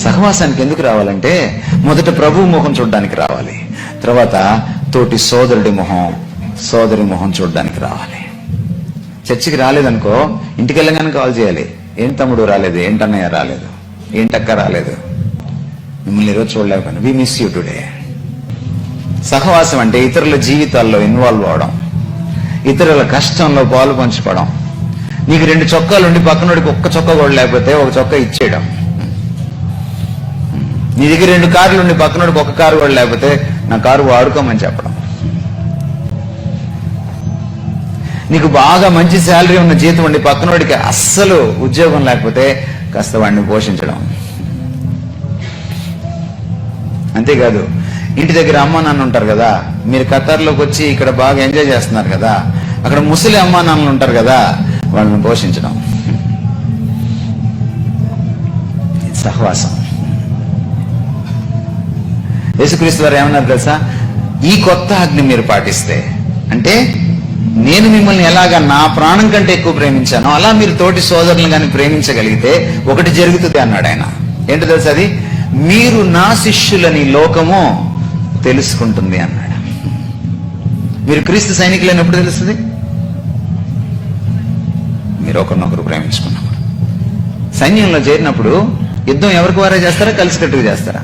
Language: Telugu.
సహవాసానికి ఎందుకు రావాలంటే మొదట ప్రభువు మొహం చూడడానికి రావాలి, తర్వాత తోటి సోదరుడి మొహం, సోదరి మొహం చూడడానికి రావాలి. చర్చికి రాలేదనుకో, ఇంటికి వెళ్ళగానే కాల్ చేయాలి. ఏం తమ్ముడు రాలేదు, ఏంటన్నయ్య రాలేదు, ఏంటక్క రాలేదు, మిమ్మల్ని ఈరోజు చూడలేకపోయినా, వి మిస్ యూ టుడే. సహవాసం అంటే ఇతరుల జీవితాల్లో ఇన్వాల్వ్ అవడం, ఇతరుల కష్టంలో పాలు పంచుకోవడం. నీకు 2 చొక్కాలు ఉండి పక్కనోడికి ఒక్క చొక్కా కూడా లేకపోతే ఒక చొక్కా ఇచ్చేయడం. నీ దగ్గర 2 కార్లు ఉండి పక్కనోడికి ఒక కారు కూడా లేకపోతే నా కారు వాడుకోమని చెప్పడం. నీకు బాగా మంచి శాలరీ ఉన్న జీతం ఉండి పక్కనోడికి అస్సలు ఉద్యోగం లేకపోతే కాస్త వాడిని పోషించడం. అంతేకాదు, ఇంటి దగ్గర అమ్మా నాన్న ఉంటారు కదా, మీరు ఖతార్లోకి వచ్చి ఇక్కడ బాగా ఎంజాయ్ చేస్తున్నారు కదా, అక్కడ ముసలి అమ్మా నాన్నలు ఉంటారు కదా, వాళ్ళని పోషించడం. సహవాసం. యేసుక్రీస్తు వారు ఏమన్నారు తెలుసా? ఈ కొత్త ఆజ్ఞ మీరు పాటిస్తే, అంటే నేను మిమ్మల్ని ఎలాగా నా ప్రాణం కంటే ఎక్కువ ప్రేమించానో అలా మీరు తోటి సోదరులను కానీ ప్రేమించగలిగితే ఒకటి జరుగుతుంది అన్నాడు ఆయన. ఏంటో తెలుసా? అది మీరు నా శిష్యులని లోకము తెలుసుకుంటుంది అన్నాడు. మీరు క్రీస్తు సైనికులని ఎప్పుడు తెలుస్తుంది? మీరు ఒకరినొకరు ప్రేమించుకున్నప్పుడు. సైన్యంలో చేరినప్పుడు యుద్ధం ఎవరికి వారే చేస్తారా, కలిసికట్టుగా చేస్తారా?